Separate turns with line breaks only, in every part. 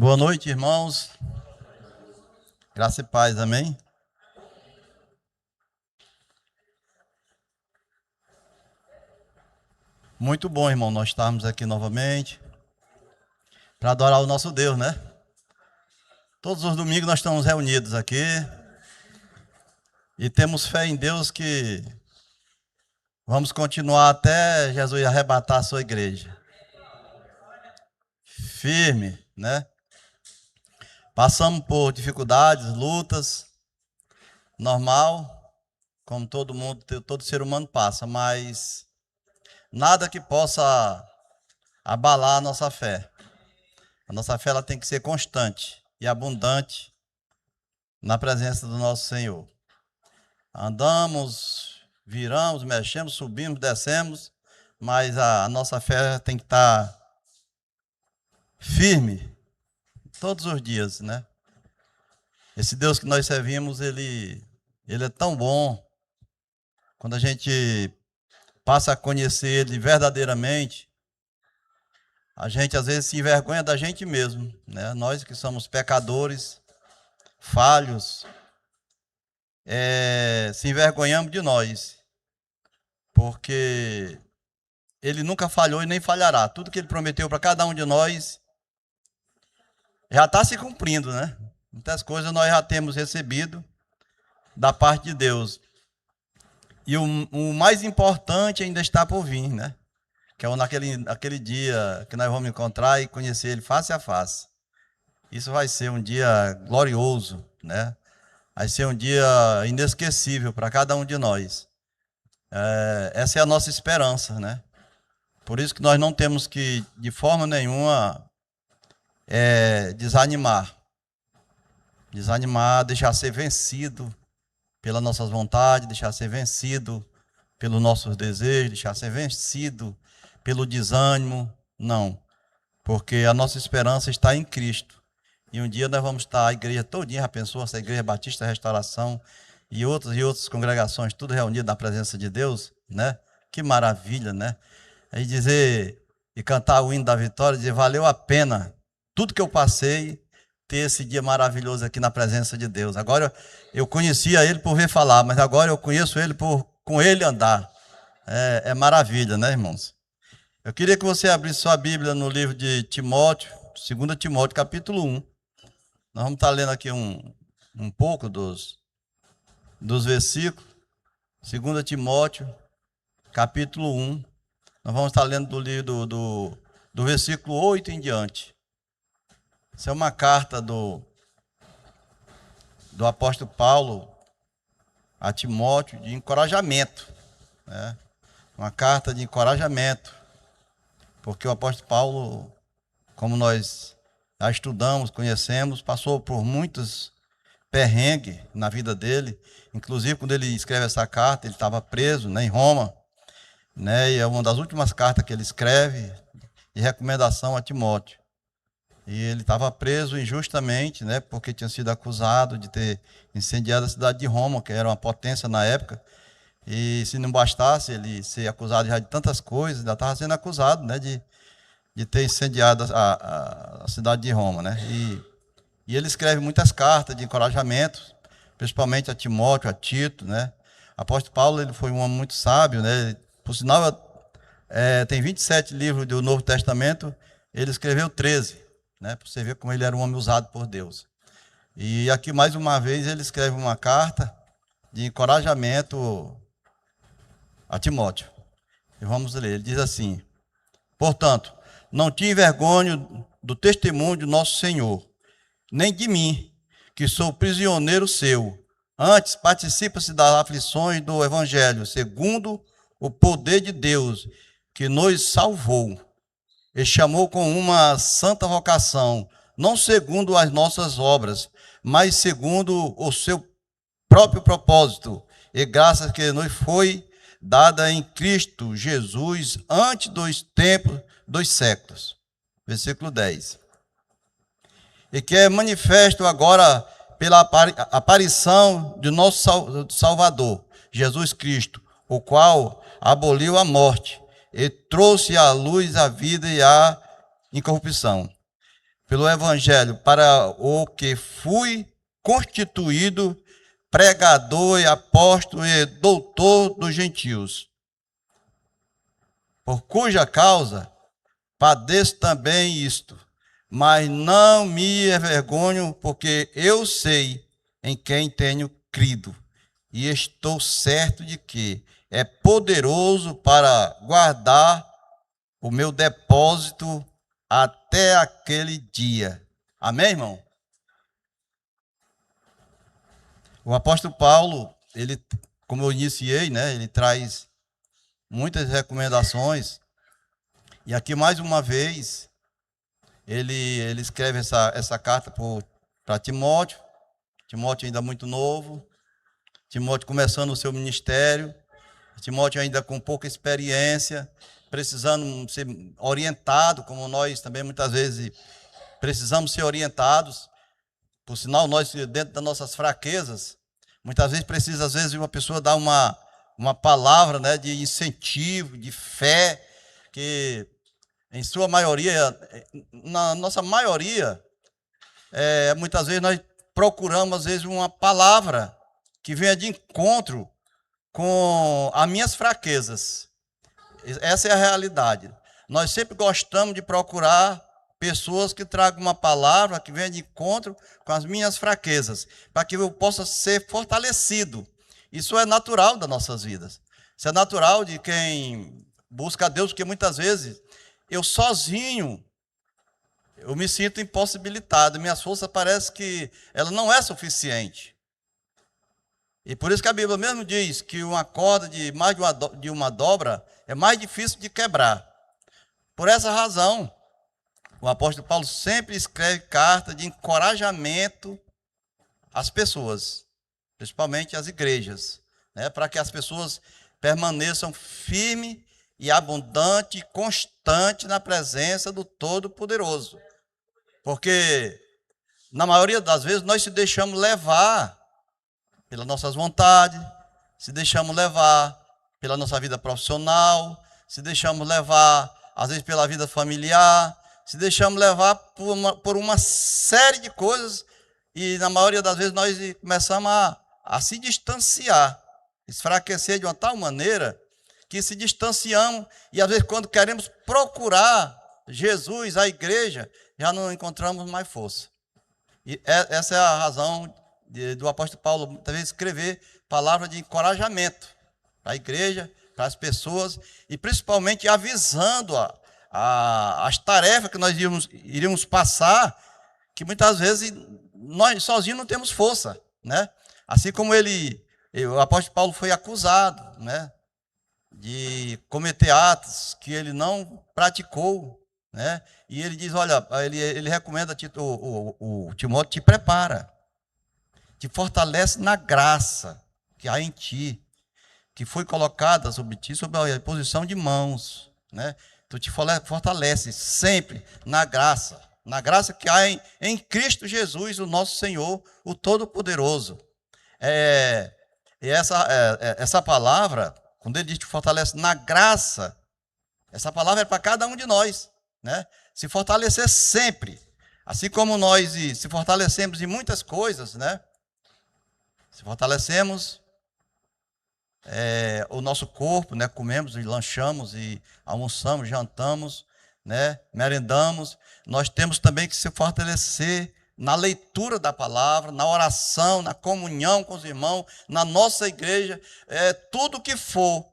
Boa noite, irmãos. Graça e paz, amém? Muito bom, irmão, nós estarmos aqui novamente para adorar o nosso Deus, né? Todos os domingos nós estamos reunidos aqui e temos fé em Deus que vamos continuar até Jesus arrebatar a sua igreja. Firme, né? Passamos por dificuldades, lutas, normal, como todo mundo, todo ser humano passa, mas nada que possa abalar a nossa fé. A nossa fé ela tem que ser constante e abundante na presença do nosso Senhor. Andamos, viramos, mexemos, subimos, descemos, mas a nossa fé tem que estar firme todos os dias, né? Esse Deus que nós servimos, ele é tão bom. Quando a gente passa a conhecer Ele verdadeiramente, a gente às vezes se envergonha da gente mesmo, né? Nós que somos pecadores, falhos, se envergonhamos de nós, porque Ele nunca falhou e nem falhará. Tudo que Ele prometeu para cada um de nós já está se cumprindo, né? Muitas coisas nós já temos recebido da parte de Deus. E o mais importante ainda está por vir, né? Que é naquele dia que nós vamos encontrar e conhecer Ele face a face. Isso vai ser um dia glorioso, né? Vai ser um dia inesquecível para cada um de nós. Essa é a nossa esperança, né? Por isso que nós não temos que, de forma nenhuma, desanimar. Desanimar, deixar ser vencido pelas nossas vontades, deixar ser vencido pelos nossos desejos, deixar ser vencido pelo desânimo. Não, porque a nossa esperança está em Cristo. E um dia nós vamos estar, a igreja todinha, já pensou, essa igreja Batista Restauração e outras congregações, tudo reunido na presença de Deus, né? Que maravilha, né? Aí dizer, e cantar o hino da vitória, dizer, valeu a pena tudo que eu passei, ter esse dia maravilhoso aqui na presença de Deus. Agora eu conhecia Ele por ver falar, mas agora eu conheço Ele por com Ele andar. É maravilha, né, irmãos? Eu queria que você abrisse sua Bíblia no livro de Timóteo, 2 Timóteo, capítulo 1. Nós vamos estar lendo aqui um pouco dos versículos. 2 Timóteo, capítulo 1. Nós vamos estar lendo do livro do versículo 8 em diante. Isso é uma carta do apóstolo Paulo a Timóteo de encorajamento, né? Uma carta de encorajamento, porque o apóstolo Paulo, como nós já estudamos, conhecemos, passou por muitos perrengues na vida dele. Inclusive, quando ele escreve essa carta, ele estava preso, né, em Roma, né? E é uma das últimas cartas que ele escreve de recomendação a Timóteo. E ele estava preso injustamente, né, porque tinha sido acusado de ter incendiado a cidade de Roma, que era uma potência na época. E se não bastasse ele ser acusado já de tantas coisas, ainda estava sendo acusado, né, de ter incendiado a cidade de Roma, né? E ele escreve muitas cartas de encorajamento, principalmente a Timóteo, a Tito, né? O apóstolo Paulo, ele foi um homem muito sábio, né? Por sinal, tem 27 livros do Novo Testamento, ele escreveu 13. Né, para você ver como ele era um homem usado por Deus. E aqui, mais uma vez, ele escreve uma carta de encorajamento a Timóteo. E vamos ler. Ele diz assim: portanto, não te envergonho do testemunho de nosso Senhor, nem de mim, que sou prisioneiro seu. Antes, participa-se das aflições do Evangelho, segundo o poder de Deus, que nos salvou e chamou com uma santa vocação, não segundo as nossas obras, mas segundo o seu próprio propósito, e graças que nos foi dada em Cristo Jesus antes dos tempos dos séculos. Versículo 10. E que é manifesto agora pela aparição de nosso Salvador, Jesus Cristo, o qual aboliu a morte e trouxe à luz a vida e a incorrupção. pelo Evangelho, para o que fui constituído pregador e apóstolo e doutor dos gentios, por cuja causa padeço também isto, mas não me envergonho, porque eu sei em quem tenho crido, e estou certo de que é poderoso para guardar o meu depósito até aquele dia. Amém, irmão? O apóstolo Paulo, ele, como eu iniciei, né, ele traz muitas recomendações. E aqui, mais uma vez, ele escreve essa carta para Timóteo. Timóteo ainda muito novo. Timóteo começando o seu ministério. Timóteo ainda com pouca experiência, precisando ser orientado, como nós também muitas vezes precisamos ser orientados. Por sinal, nós, dentro das nossas fraquezas, muitas vezes precisa, às vezes, uma pessoa dar uma palavra, né, de incentivo, de fé, que em sua maioria, na nossa maioria, muitas vezes nós procuramos, às vezes, uma palavra que venha de encontro com as minhas fraquezas. Essa é a realidade. Nós sempre gostamos de procurar pessoas que tragam uma palavra que venha de encontro com as minhas fraquezas, para que eu possa ser fortalecido. Isso é natural das nossas vidas. Isso é natural de quem busca a Deus, porque muitas vezes eu sozinho, eu me sinto impossibilitado, minhas forças parece que ela não é suficiente. E por isso que a Bíblia mesmo diz que uma corda de mais de uma dobra é mais difícil de quebrar. Por essa razão, o apóstolo Paulo sempre escreve carta de encorajamento às pessoas, principalmente às igrejas, né, para que as pessoas permaneçam firmes e abundante e constante na presença do Todo-Poderoso. Porque, na maioria das vezes, nós se deixamos levar pelas nossas vontades, se deixamos levar pela nossa vida profissional, se deixamos levar, às vezes, pela vida familiar, se deixamos levar por uma série de coisas, e na maioria das vezes nós começamos a se distanciar, enfraquecer de uma tal maneira que se distanciamos, e às vezes quando queremos procurar Jesus, a igreja, já não encontramos mais força. E essa é a razão do apóstolo Paulo muitas vezes escrever palavras de encorajamento para a igreja, para as pessoas, e principalmente avisando as tarefas que nós iríamos passar, que muitas vezes nós sozinhos não temos força, né? Assim como o apóstolo Paulo foi acusado, né, de cometer atos que ele não praticou, né? E ele diz, olha, ele recomenda o Timóteo, te prepara, te fortalece na graça que há em ti, que foi colocada sobre ti, sob a posição de mãos, né? Tu te fortalece sempre na graça que há em Cristo Jesus, o nosso Senhor, o Todo-Poderoso. E essa palavra, quando ele diz que te fortalece na graça, essa palavra é para cada um de nós, né? Se fortalecer sempre, assim como nós se fortalecemos em muitas coisas, né? Se fortalecemos o nosso corpo, né? Comemos e lanchamos e almoçamos, jantamos, né? Merendamos. Nós temos também que se fortalecer na leitura da palavra, na oração, na comunhão com os irmãos, na nossa igreja, tudo que for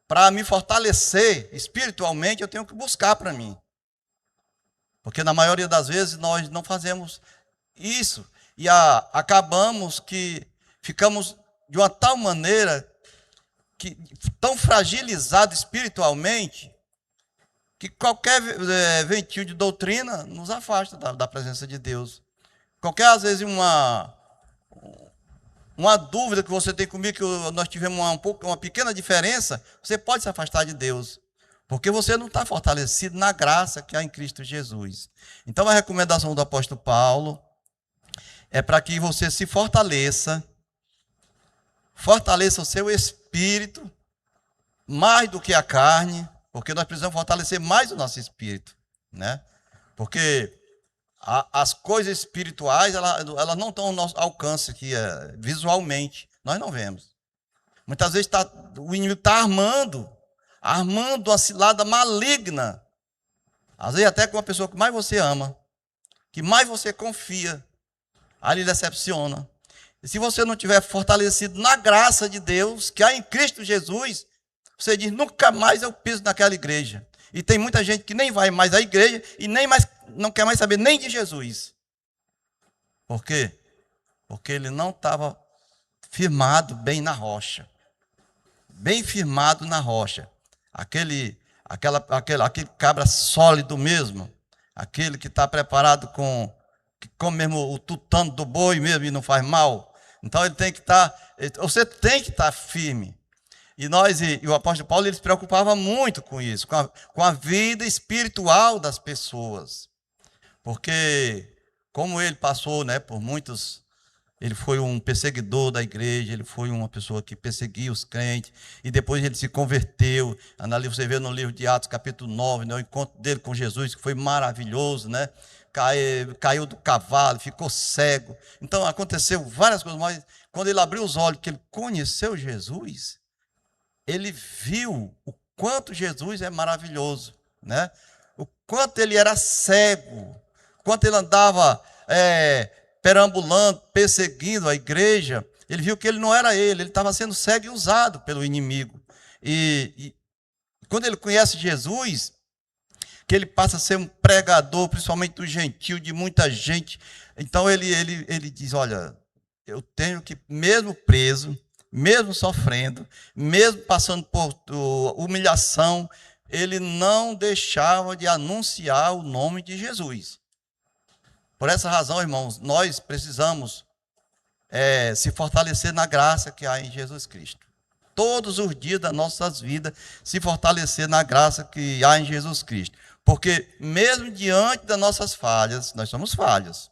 para me fortalecer espiritualmente, eu tenho que buscar para mim. Porque na maioria das vezes nós não fazemos isso e acabamos que ficamos de uma tal maneira, tão fragilizado espiritualmente, que qualquer ventil de doutrina nos afasta da presença de Deus. Qualquer, às vezes, uma dúvida que você tem comigo, que nós tivemos uma pequena diferença, você pode se afastar de Deus, porque você não está fortalecido na graça que há em Cristo Jesus. Então, a recomendação do apóstolo Paulo é para que você se fortaleça o seu espírito, mais do que a carne, porque nós precisamos fortalecer mais o nosso espírito, né? Porque As coisas espirituais, elas não estão ao nosso alcance aqui, visualmente. Nós não vemos. Muitas vezes o inimigo está armando uma cilada maligna. Às vezes até com a pessoa que mais você ama, que mais você confia, ali decepciona. E se você não tiver fortalecido na graça de Deus, que há em Cristo Jesus, você diz, nunca mais eu piso naquela igreja. E tem muita gente que nem vai mais à igreja e nem mais, não quer mais saber nem de Jesus. Por quê? Porque ele não estava firmado bem na rocha. Bem firmado na rocha. Aquele cabra sólido mesmo. Aquele que está preparado que come mesmo o tutano do boi mesmo e não faz mal. Então ele tem que estar, você tem que estar firme. E o apóstolo Paulo, ele se preocupava muito com isso, com a vida espiritual das pessoas. Porque, como ele passou, né, por muitos, ele foi um perseguidor da igreja, ele foi uma pessoa que perseguia os crentes, e depois ele se converteu. Você vê no livro de Atos, capítulo 9, né, o encontro dele com Jesus, que foi maravilhoso, né? Caiu do cavalo, ficou cego. Então, aconteceu várias coisas, mas quando ele abriu os olhos, que ele conheceu Jesus, ele viu o quanto Jesus é maravilhoso, né? O quanto ele era cego, o quanto ele andava perambulando, perseguindo a igreja. Ele viu que ele não era ele estava sendo cego e usado pelo inimigo. E quando ele conhece Jesus, que ele passa a ser um pregador, principalmente do gentil, de muita gente. Então ele diz, olha, eu tenho que, mesmo preso, mesmo sofrendo, mesmo passando por humilhação, ele não deixava de anunciar o nome de Jesus. Por essa razão, irmãos, nós precisamos se fortalecer na graça que há em Jesus Cristo. Todos os dias das nossas vidas, se fortalecer na graça que há em Jesus Cristo. Porque mesmo diante das nossas falhas, nós somos falhos.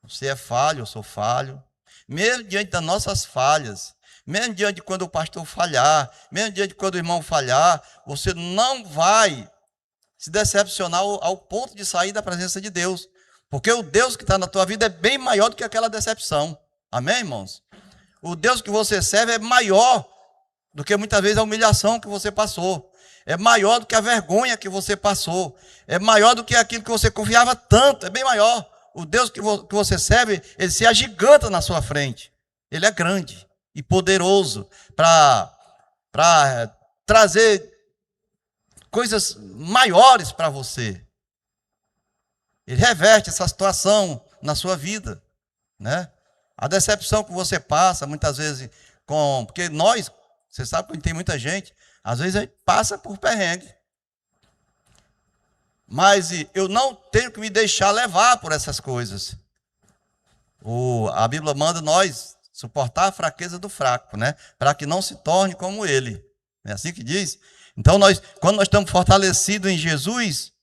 Você é falho, eu sou falho. Mesmo diante das nossas falhas, mesmo diante de quando o pastor falhar, mesmo diante de quando o irmão falhar, você não vai se decepcionar ao ponto de sair da presença de Deus. Porque o Deus que está na tua vida é bem maior do que aquela decepção. Amém, irmãos? O Deus que você serve é maior do que muitas vezes a humilhação que você passou. É maior do que a vergonha que você passou. É maior do que aquilo que você confiava tanto. É bem maior. O Deus que você serve, ele se agiganta na sua frente. Ele é grande e poderoso para trazer coisas maiores para você. Ele reverte essa situação na sua vida, né? A decepção que você passa, muitas vezes, porque você sabe que tem muita gente, às vezes a gente passa por perrengue. Mas eu não tenho que me deixar levar por essas coisas. A Bíblia manda nós suportar a fraqueza do fraco, né? Para que não se torne como ele. É assim que diz? Então, quando nós estamos fortalecidos em Jesus,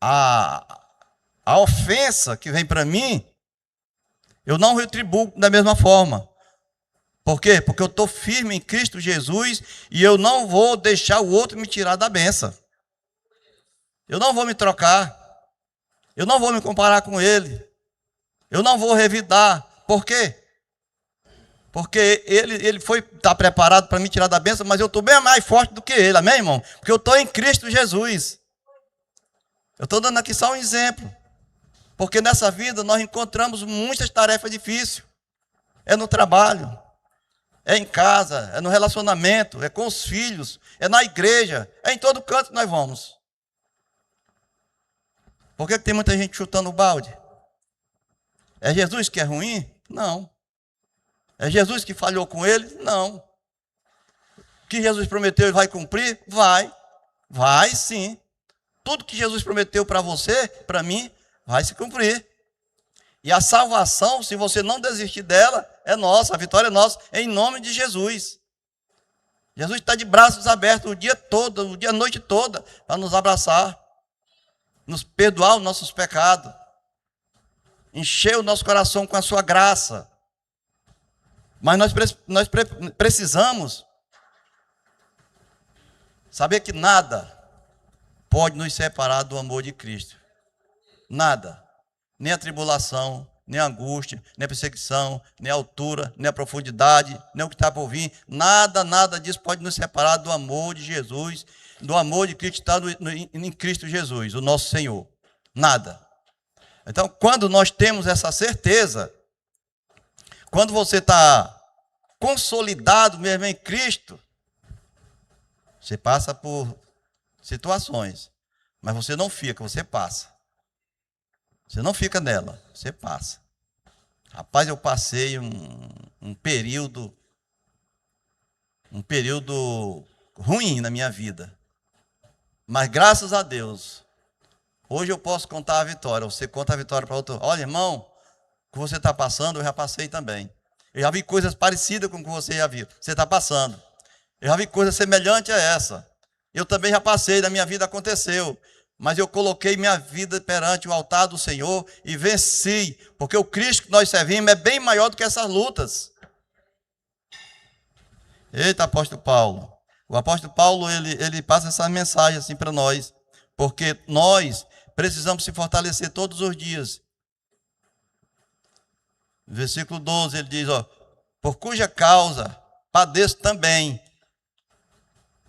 a ofensa que vem para mim, eu não retribuo da mesma forma. Por quê? Porque eu estou firme em Cristo Jesus e eu não vou deixar o outro me tirar da bênção. Eu não vou me trocar. Eu não vou me comparar com ele. Eu não vou revidar. Por quê? Porque ele está preparado para me tirar da bênção, mas eu estou bem mais forte do que ele. Amém, irmão? Porque eu estou em Cristo Jesus. Eu estou dando aqui só um exemplo. Porque nessa vida nós encontramos muitas tarefas difíceis. É no trabalho, é em casa, é no relacionamento, é com os filhos, é na igreja, é em todo canto que nós vamos. Por que tem muita gente chutando o balde? É Jesus que é ruim? Não. É Jesus que falhou com ele? Não. O que Jesus prometeu, ele vai cumprir? Vai. Vai sim. Tudo que Jesus prometeu para você, para mim, vai se cumprir. E a salvação, se você não desistir dela, é nossa, a vitória é nossa, em nome de Jesus. Jesus está de braços abertos o dia todo, a noite toda, para nos abraçar, nos perdoar os nossos pecados, encher o nosso coração com a sua graça. Mas nós precisamos saber que nada pode nos separar do amor de Cristo. Nada. nem a tribulação, nem a angústia, nem a perseguição, nem a altura, nem a profundidade, nem o que está por vir. Nada disso pode nos separar do amor de Jesus, do amor de Cristo que está em Cristo Jesus, o nosso Senhor. Nada. Então, quando nós temos essa certeza, quando você está consolidado mesmo em Cristo, você passa por situações, mas você não fica, você passa. Você não fica nela, você passa. Rapaz, eu passei um período ruim na minha vida. Mas graças a Deus, hoje eu posso contar a vitória. Você conta a vitória para outro. Olha, irmão, o que você está passando, eu já passei também. Eu já vi coisas parecidas com o que você já viu. Você está passando. Eu já vi coisas semelhantes a essa. Eu também já passei, na minha vida aconteceu. Mas eu coloquei minha vida perante o altar do Senhor e venci. Porque o Cristo que nós servimos é bem maior do que essas lutas. Eita, apóstolo Paulo. O apóstolo Paulo, ele passa essa mensagem assim para nós. Porque nós precisamos se fortalecer todos os dias. No versículo 12, ele diz, ó, por cuja causa padeço também.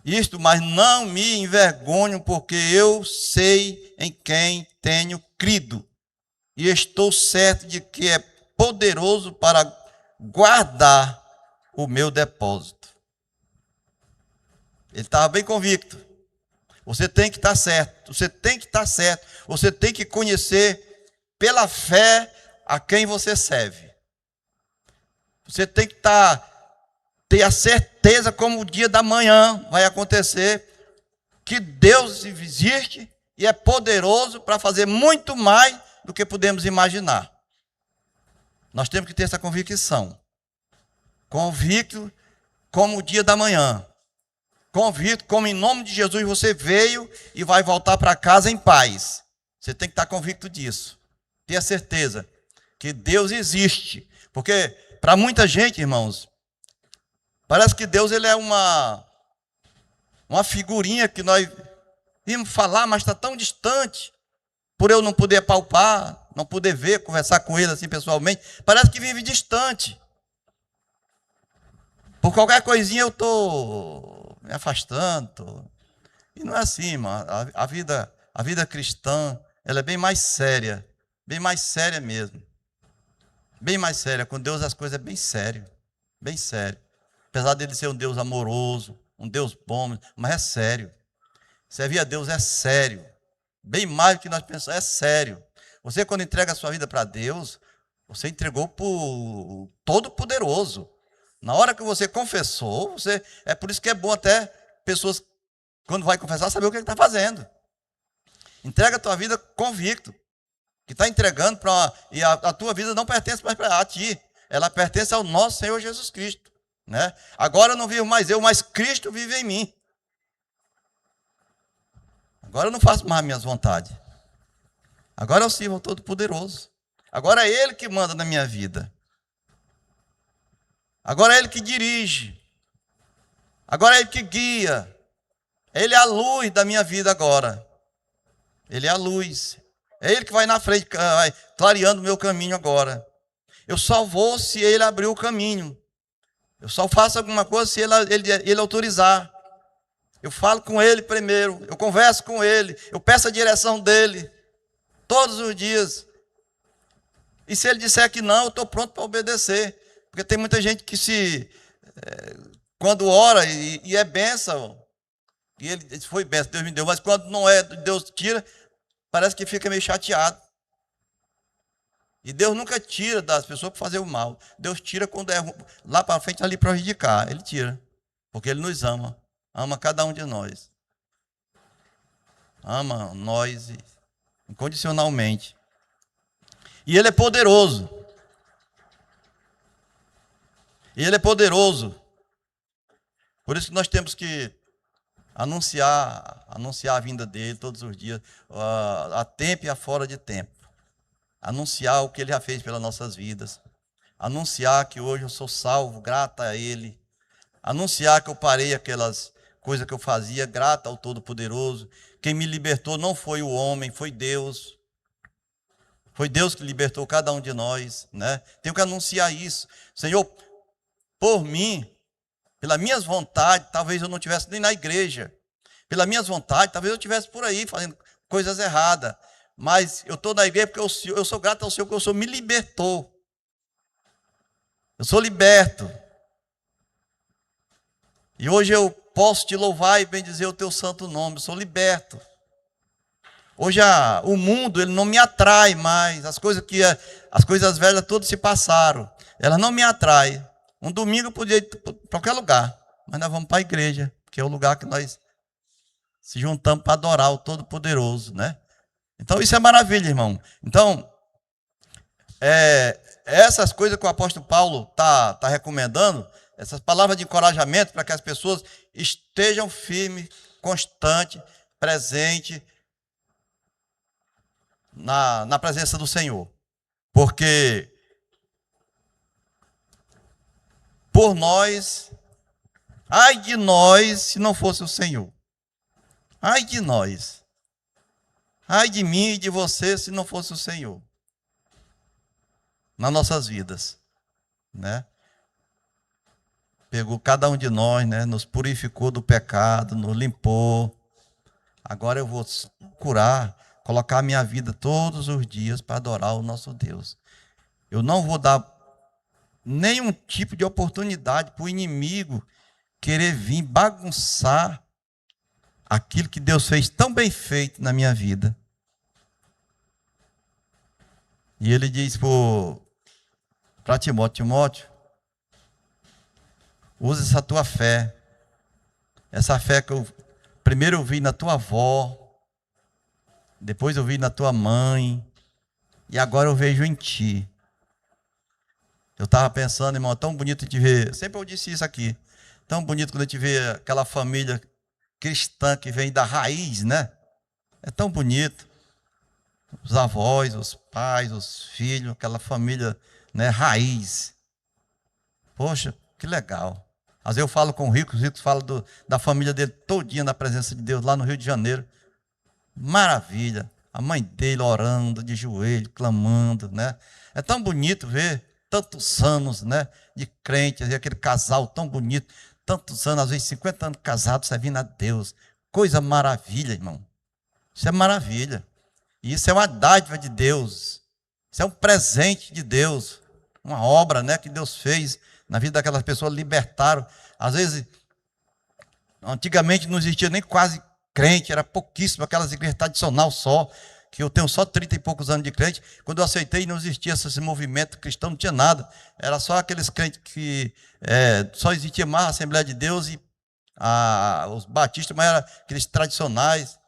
Isto, mas não me envergonho, porque eu sei em quem tenho crido. E estou certo de que é poderoso para guardar o meu depósito. Ele estava bem convicto. Você tem que estar certo. Você tem que estar certo. Você tem que conhecer pela fé a quem você serve. Você tem que ter a certeza como o dia da manhã vai acontecer, que Deus existe e é poderoso para fazer muito mais do que podemos imaginar. Nós temos que ter essa convicção. Convicto como o dia da manhã. Convicto como em nome de Jesus você veio e vai voltar para casa em paz. Você tem que estar convicto disso. Ter a certeza que Deus existe. Porque para muita gente, irmãos, parece que Deus ele é uma figurinha que nós vimos falar, mas está tão distante. Por eu não poder palpar, não poder ver, conversar com ele assim pessoalmente, parece que vive distante. Por qualquer coisinha eu estou me afastando. E não é assim, irmão. A vida cristã, ela é bem mais séria mesmo. Bem mais séria. Com Deus as coisas é bem sério. Bem sério. Apesar dele ser um Deus amoroso, um Deus bom, mas é sério. Servir a Deus é sério. Bem mais do que nós pensamos, é sério. Você, quando entrega a sua vida para Deus, você entregou para o Todo-Poderoso. Na hora que você confessou, é por isso que é bom até pessoas, quando vai confessar, saber o que está fazendo. Entrega a tua vida convicto. Que está entregando e a tua vida não pertence mais a ti. Ela pertence ao nosso Senhor Jesus Cristo. Né? Agora eu não vivo mais eu, mas Cristo vive em mim. Agora eu não faço mais minhas vontades. Agora eu sirvo ao Todo-Poderoso. Agora é Ele que manda na minha vida. Agora é Ele que dirige. Agora é Ele que guia. Ele é a luz da minha vida agora. Ele é a luz. É Ele que vai na frente, vai clareando o meu caminho agora. Eu só vou se Ele abrir o caminho. Eu só faço alguma coisa se ele autorizar. Eu falo com Ele primeiro. Eu converso com Ele. Eu peço a direção dEle. Todos os dias. E se Ele disser que não, eu estou pronto para obedecer. Porque tem muita gente que quando ora e é bênção. E ele foi bênção, Deus me deu. Mas quando não é, Deus tira, parece que fica meio chateado. E Deus nunca tira das pessoas para fazer o mal. Deus tira quando é lá para frente, ali para prejudicar. Ele tira. Porque Ele nos ama. Ama cada um de nós. Ama nós incondicionalmente. E Ele é poderoso. E Ele é poderoso. Por isso que nós temos que anunciar a vinda dEle todos os dias, a tempo e a fora de tempo. Anunciar o que Ele já fez pelas nossas vidas. Anunciar que hoje eu sou salvo, grata a Ele. Anunciar que eu parei aquelas coisas que eu fazia, grata ao Todo-Poderoso. Quem me libertou não foi o homem, foi Deus. Foi Deus que libertou cada um de nós, né? Tenho que anunciar isso. Senhor, por mim, pelas minhas vontades, talvez eu não estivesse nem na igreja. Pelas minhas vontades, talvez eu estivesse por aí fazendo coisas erradas. Mas eu estou na igreja porque eu sou grato ao Senhor que o Senhor me libertou. Eu sou liberto. E hoje eu posso te louvar e bendizer o teu santo nome. Eu sou liberto. Hoje o mundo ele não me atrai mais. As coisas velhas todas se passaram. Elas não me atraem. Um domingo eu podia ir para qualquer lugar. Mas nós vamos para a igreja, que é o lugar que nós se juntamos para adorar o Todo-Poderoso, né? Então isso é maravilha, irmão. Então, essas coisas que o apóstolo Paulo tá recomendando, essas palavras de encorajamento para que as pessoas estejam firmes, constantes, presentes na presença do Senhor. Porque por nós, ai de nós se não fosse o Senhor. Ai de nós. Ai de mim e de você se não fosse o Senhor. Nas nossas vidas, né? Pegou cada um de nós, né? Nos purificou do pecado, nos limpou. Agora eu vou curar, colocar a minha vida todos os dias para adorar o nosso Deus. Eu não vou dar nenhum tipo de oportunidade para o inimigo querer vir bagunçar aquilo que Deus fez tão bem feito na minha vida. E ele diz para Timóteo, usa essa tua fé. Essa fé que primeiro eu vi na tua avó, depois eu vi na tua mãe, e agora eu vejo em ti. Eu estava pensando, irmão, é tão bonito te ver. Sempre eu disse isso aqui. Tão bonito quando a gente vê aquela família cristã que vem da raiz, né? É tão bonito. Os avós, os pais, os filhos, aquela família, né, raiz. Poxa, que legal. Às vezes eu falo com o Rico fala da família dele todinha na presença de Deus, lá no Rio de Janeiro. Maravilha. A mãe dele orando, de joelho, clamando, né? É tão bonito ver tantos anos, né, de crentes, aquele casal tão bonito, tantos anos, às vezes 50 anos casados, servindo a Deus. Coisa maravilha, irmão. Isso é maravilha. E isso é uma dádiva de Deus. Isso é um presente de Deus. Uma obra, né, que Deus fez na vida daquelas pessoas, libertaram. Às vezes, antigamente não existia nem quase crente, era pouquíssimo, aquelas igrejas tradicionais só, que eu tenho só 30 e poucos anos de crente. Quando eu aceitei, não existia esse movimento cristão, não tinha nada. Era só aqueles crentes que só existia mais a Assembleia de Deus e os batistas, mas eram aqueles tradicionais.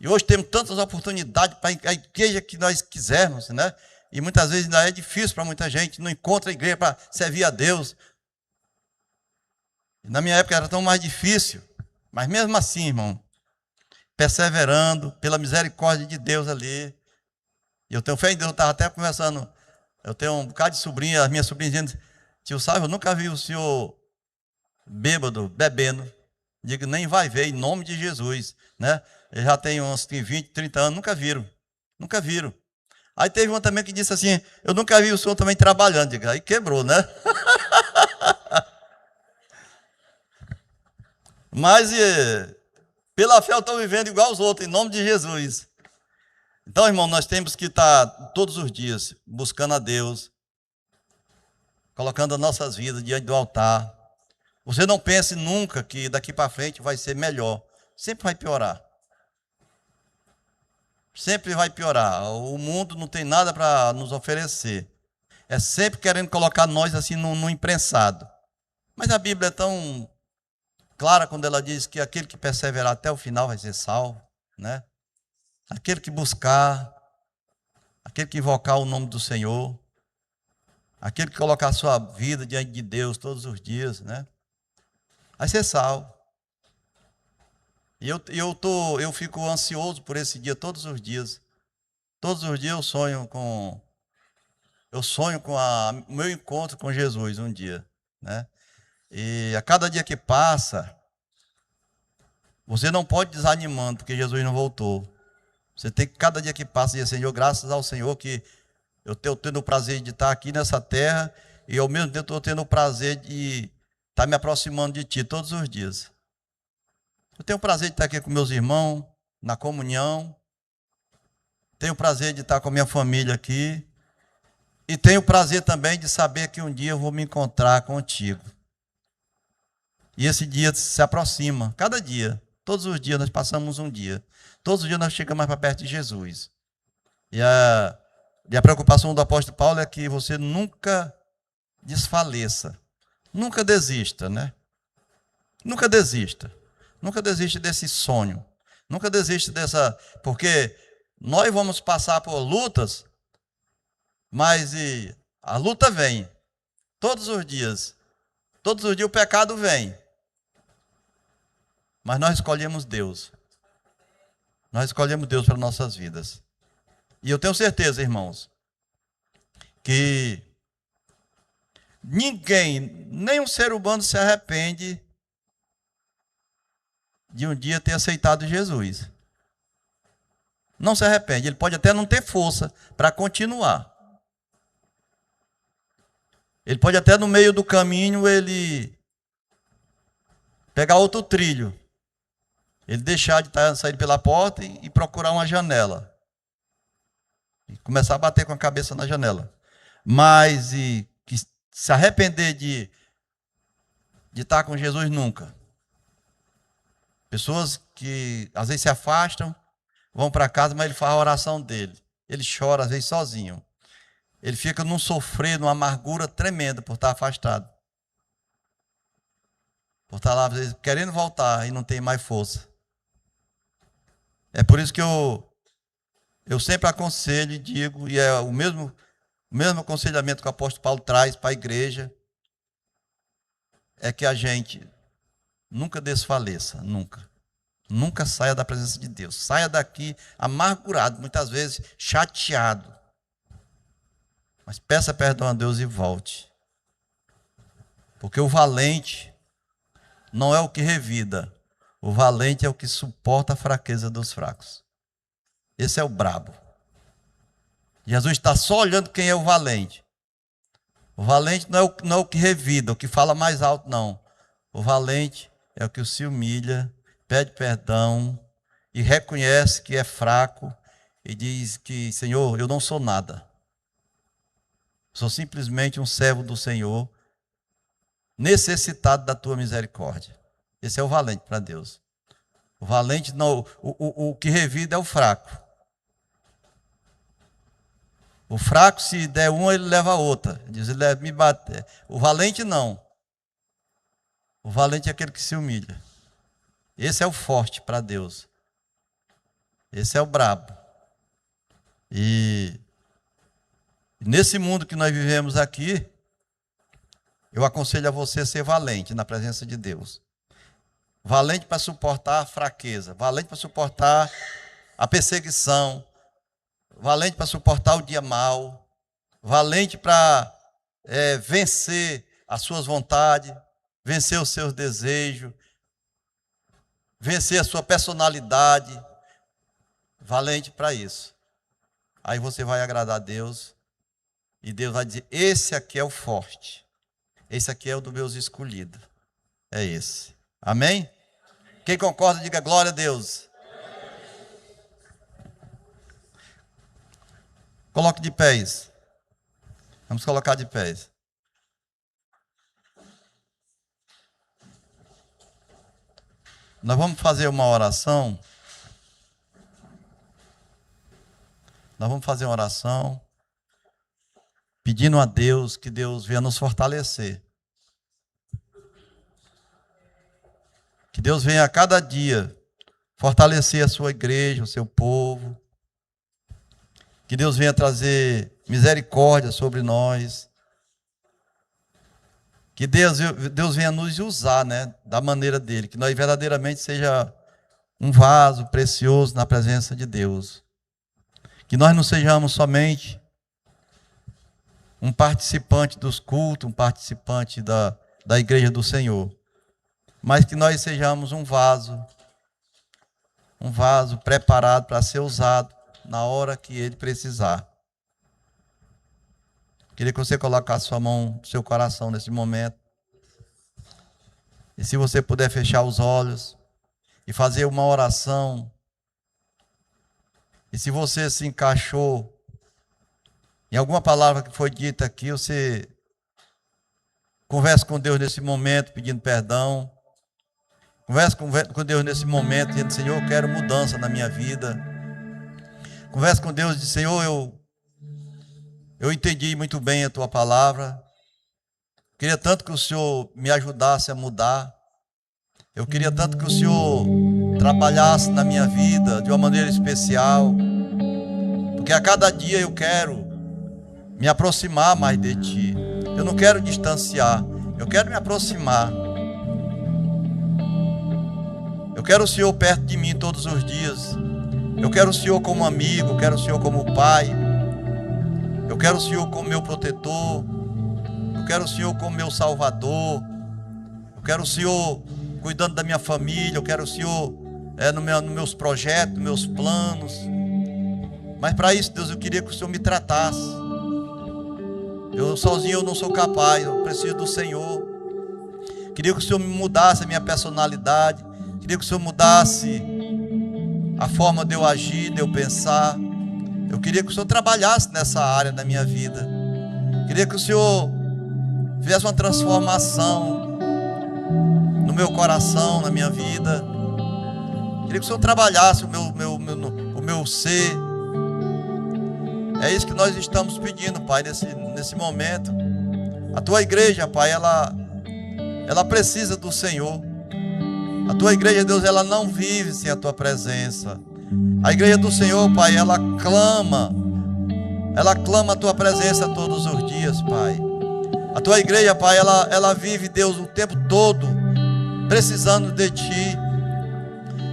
E hoje temos tantas oportunidades para a igreja que nós quisermos, né? E muitas vezes ainda é difícil para muita gente, não encontra a igreja para servir a Deus. Na minha época era tão mais difícil, mas mesmo assim, irmão, perseverando pela misericórdia de Deus ali. E eu tenho fé em Deus, eu estava até conversando, eu tenho um bocado de sobrinha, as minhas sobrinhas dizendo, tio Sávio, eu nunca vi o senhor bêbado, bebendo. Digo, nem vai ver, em nome de Jesus, né? Ele já tem uns 20, 30 anos, nunca viram. Aí teve uma também que disse assim, eu nunca vi o senhor também trabalhando. Digo, aí quebrou, né? Mas pela fé eu estou vivendo igual aos outros, em nome de Jesus. Então, irmão, nós temos que estar todos os dias buscando a Deus, colocando as nossas vidas diante do altar. Você não pense nunca que daqui para frente vai ser melhor. Sempre vai piorar. Sempre vai piorar. O mundo não tem nada para nos oferecer. É sempre querendo colocar nós assim no imprensado. Mas a Bíblia é tão clara quando ela diz que aquele que perseverar até o final vai ser salvo, né? Aquele que buscar, aquele que invocar o nome do Senhor, aquele que colocar a sua vida diante de Deus todos os dias, né? Vai ser salvo. E eu fico ansioso por esse dia todos os dias. Todos os dias eu sonho com o meu encontro com Jesus um dia, né? E a cada dia que passa, você não pode desanimando porque Jesus não voltou. Você tem que, cada dia que passa, dizer, Senhor, graças ao Senhor que eu estou tendo o prazer de estar aqui nessa terra e ao mesmo tempo estou tendo o prazer de estar me aproximando de Ti todos os dias. Eu tenho o prazer de estar aqui com meus irmãos, na comunhão. Tenho o prazer de estar com a minha família aqui. E tenho o prazer também de saber que um dia eu vou me encontrar contigo. E esse dia se aproxima, cada dia. Todos os dias nós passamos um dia. Todos os dias nós chegamos mais para perto de Jesus. E a preocupação do apóstolo Paulo é que você nunca desfaleça. Nunca desista, né? Nunca desista. Nunca desista desse sonho. Nunca desista dessa... Porque nós vamos passar por lutas, mas a luta vem. Todos os dias. Todos os dias o pecado vem. Mas nós escolhemos Deus. Nós escolhemos Deus para nossas vidas. E eu tenho certeza, irmãos, que ninguém, nenhum ser humano se arrepende de um dia ter aceitado Jesus. Não se arrepende. Ele pode até não ter força para continuar. Ele pode até no meio do caminho ele pegar outro trilho. Ele deixar de sair pela porta e procurar uma janela. E começar a bater com a cabeça na janela. Mas que se arrepender de estar com Jesus nunca. Pessoas que às vezes se afastam, vão para casa, mas ele faz a oração dele. Ele chora às vezes sozinho. Ele fica num sofrer, numa amargura tremenda por estar afastado. Por estar lá, às vezes, querendo voltar e não tem mais força. É por isso que eu sempre aconselho e digo, e é o mesmo aconselhamento que o apóstolo Paulo traz para a igreja, é que a gente nunca desfaleça, nunca. Nunca saia da presença de Deus. Saia daqui amargurado, muitas vezes chateado. Mas peça perdão a Deus e volte. Porque o valente não é o que revida. O valente é o que suporta a fraqueza dos fracos. Esse é o brabo. Jesus está só olhando quem é o valente. O valente não é o que revida, o que fala mais alto, não. O valente é o que se humilha, pede perdão e reconhece que é fraco e diz que, Senhor, eu não sou nada. Sou simplesmente um servo do Senhor, necessitado da tua misericórdia. Esse é o valente para Deus. O valente não, o que revida é o fraco. O fraco, se der uma, ele leva a outra. Diz, ele deve me bater. O valente não. O valente é aquele que se humilha. Esse é o forte para Deus. Esse é o brabo. E nesse mundo que nós vivemos aqui, eu aconselho a você ser valente na presença de Deus. Valente para suportar a fraqueza, valente para suportar a perseguição, valente para suportar o dia mau, valente para vencer as suas vontades, vencer os seus desejos, vencer a sua personalidade, valente para isso. Aí você vai agradar a Deus e Deus vai dizer, esse aqui é o forte, esse aqui é o dos meus escolhidos, é esse. Amém? Quem concorda, diga glória a Deus. Coloque de pés. Vamos colocar de pés. Nós vamos fazer uma oração. Nós vamos fazer uma oração pedindo a Deus que Deus venha nos fortalecer. Que Deus venha a cada dia fortalecer a sua igreja, o seu povo. Que Deus venha trazer misericórdia sobre nós. Que Deus venha nos usar, né, da maneira dele. Que nós verdadeiramente seja um vaso precioso na presença de Deus. Que nós não sejamos somente um participante dos cultos, um participante da igreja do Senhor. Mas que nós sejamos um vaso um vaso preparado para ser usado na hora que ele precisar. Queria que você colocasse sua mão no seu coração nesse momento. E se você puder fechar os olhos e fazer uma oração. E se você se encaixou em alguma palavra que foi dita aqui, você converse com Deus nesse momento pedindo perdão. Converse com Deus nesse momento dizendo: Senhor, eu quero mudança na minha vida. Converse com Deus e diz: Senhor, eu entendi muito bem a tua palavra. Queria tanto que o Senhor me ajudasse a mudar. Eu queria tanto que o Senhor trabalhasse na minha vida de uma maneira especial. Porque a cada dia eu quero me aproximar mais de Ti. Eu não quero distanciar, eu quero me aproximar. Eu quero o Senhor perto de mim todos os dias. Eu quero o Senhor como amigo, eu quero o Senhor como pai. Eu quero o Senhor como meu protetor. Eu quero o Senhor como meu salvador. Eu quero o Senhor cuidando da minha família. Eu quero o Senhor nos meus projetos, nos meus planos. Mas para isso, Deus, eu queria que o Senhor me tratasse. Eu sozinho eu não sou capaz, eu preciso do Senhor. Queria que o Senhor me mudasse a minha personalidade. Queria que o Senhor mudasse a forma de eu agir, de eu pensar. Eu queria que o Senhor trabalhasse nessa área da minha vida. Queria que o Senhor fizesse uma transformação no meu coração, na minha vida. Queria que o Senhor trabalhasse o meu ser. É isso que nós estamos pedindo, Pai, nesse momento. A tua igreja, Pai, ela precisa do Senhor. A tua igreja, Deus, ela não vive sem a tua presença. A igreja do Senhor, Pai, ela clama a tua presença todos os dias, Pai. A tua igreja, Pai, ela vive, Deus, o tempo todo precisando de Ti.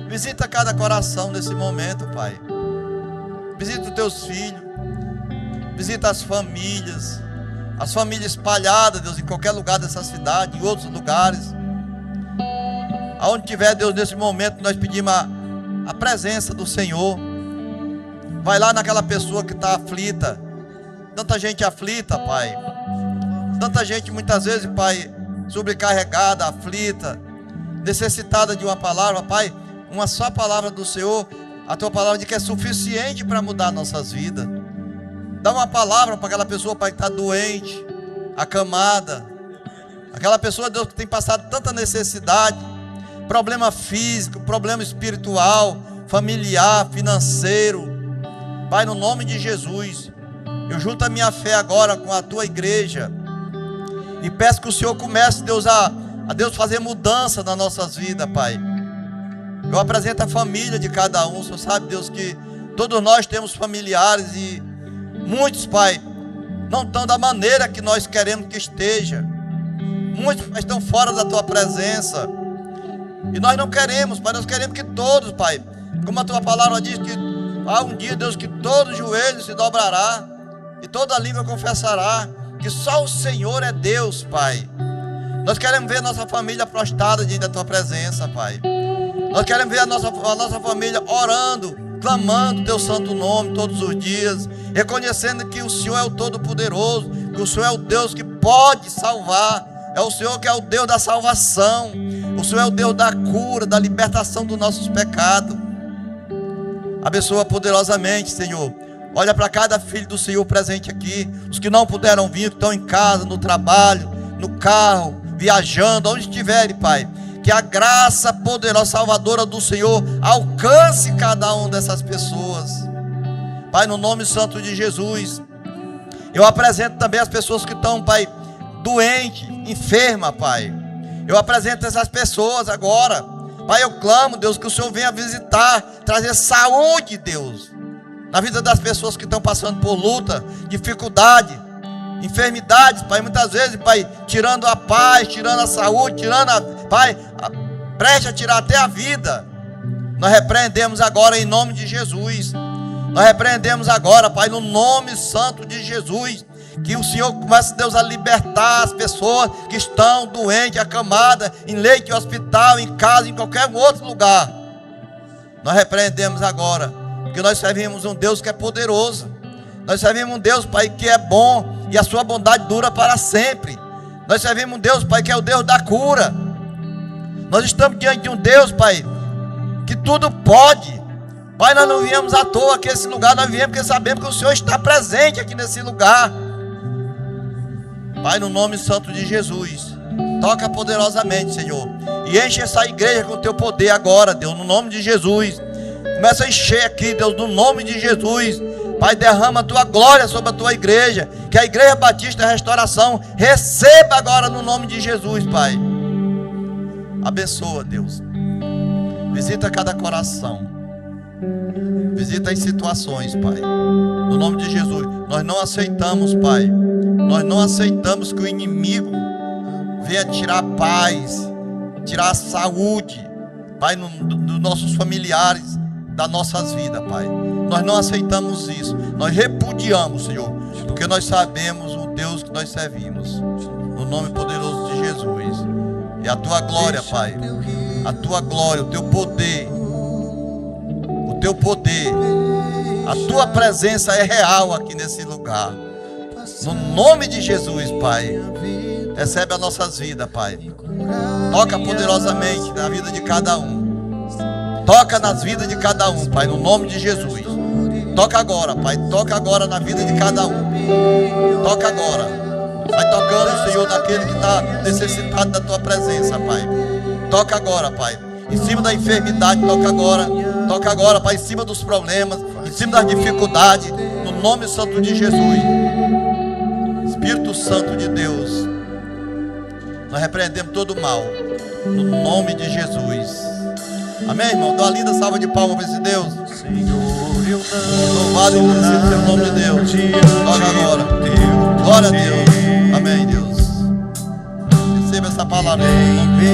Visita cada coração nesse momento, Pai. Visita os teus filhos. Visita as famílias espalhadas, Deus, em qualquer lugar dessa cidade, em outros lugares. Aonde tiver, Deus, nesse momento, nós pedimos a presença do Senhor. Vai lá naquela pessoa que está aflita. Tanta gente aflita, Pai. Tanta gente, muitas vezes, Pai, sobrecarregada, aflita, necessitada de uma palavra, Pai. Uma só palavra do Senhor, a tua palavra diz que é suficiente para mudar nossas vidas. Dá uma palavra para aquela pessoa, Pai, que está doente, acamada. Aquela pessoa, Deus, que tem passado tanta necessidade, problema físico, problema espiritual, familiar, financeiro. Pai, no nome de Jesus, eu junto a minha fé agora com a tua igreja e peço que o Senhor comece, Deus, a Deus fazer mudança nas nossas vidas, Pai. Eu apresento a família de cada um. O Senhor sabe, Deus, que todos nós temos familiares e muitos, Pai, não estão da maneira que nós queremos que esteja. Muitos, Pai, estão fora da tua presença. E nós não queremos, Pai, nós queremos que todos, Pai, como a tua palavra diz, que há um dia, Deus, que todo joelho se dobrará e toda língua confessará que só o Senhor é Deus, Pai. Nós queremos ver a nossa família prostrada diante da tua presença, Pai. Nós queremos ver a nossa família orando, clamando o teu santo nome todos os dias, reconhecendo que o Senhor é o Todo-Poderoso, que o Senhor é o Deus que pode salvar, é o Senhor que é o Deus da salvação, o Senhor é o Deus da cura, da libertação dos nossos pecados. Abençoa poderosamente, Senhor. Olha para cada filho do Senhor presente aqui, os que não puderam vir, que estão em casa, no trabalho, no carro, viajando, onde estiverem, Pai. Que a graça poderosa, salvadora do Senhor alcance cada uma dessas pessoas. Pai, no nome santo de Jesus, eu apresento também as pessoas que estão, Pai, doentes, enfermas, Pai. Eu apresento essas pessoas agora. Pai, eu clamo, Deus, que o Senhor venha visitar, trazer saúde, Deus, na vida das pessoas que estão passando por luta, dificuldade, enfermidades, Pai, muitas vezes, Pai, tirando a paz, tirando a saúde, Pai, preste a tirar até a vida. Nós repreendemos agora em nome de Jesus. Nós repreendemos agora, Pai, no nome santo de Jesus, que o Senhor comece, Deus, a libertar as pessoas que estão doentes, acamadas, em leito de hospital, em casa, em qualquer outro lugar. Nós repreendemos agora, porque nós servimos um Deus que é poderoso. Nós servimos um Deus, Pai, que é bom e a sua bondade dura para sempre. Nós servimos um Deus, Pai, que é o Deus da cura. Nós estamos diante de um Deus, Pai, que tudo pode. Pai, nós não viemos à toa aqui nesse lugar, nós viemos porque sabemos que o Senhor está presente aqui nesse lugar. Pai, no nome santo de Jesus, toca poderosamente, Senhor, e enche essa igreja com o teu poder agora, Deus, no nome de Jesus. Começa a encher aqui, Deus, no nome de Jesus. Pai, derrama a tua glória sobre a tua igreja, que a Igreja Batista Restauração receba agora no nome de Jesus, Pai. Abençoa, Deus. Visita cada coração. Visita as situações, Pai. No nome de Jesus. Nós não aceitamos, Pai. Nós não aceitamos que o inimigo venha tirar a paz, tirar a saúde, Pai, dos nossos familiares, das nossas vidas, Pai. Nós não aceitamos isso. Nós repudiamos, Senhor, porque nós sabemos o Deus que nós servimos. No nome poderoso de Jesus. E a tua glória, Pai, a tua glória, o teu poder, a tua presença é real aqui nesse lugar. No nome de Jesus, Pai, recebe as nossas vidas, Pai. Toca poderosamente na vida de cada um. Toca nas vidas de cada um, Pai, no nome de Jesus. Toca agora, Pai, toca agora na vida de cada um. Toca agora. Vai tocando, Senhor, daquele que está necessitado da tua presença, Pai. Toca agora, Pai. Em cima da enfermidade, toca agora. Toca agora, Pai, em cima dos problemas, em cima das dificuldades, no nome santo de Jesus. Espírito Santo de Deus, nós repreendemos todo o mal, no nome de Jesus. Amém, irmão? Dá uma linda salva de palmas para esse Deus. Louvado e bendito seja o nome de Deus. Toca agora. Glória a Deus. Amém, Deus. Receba essa palavra.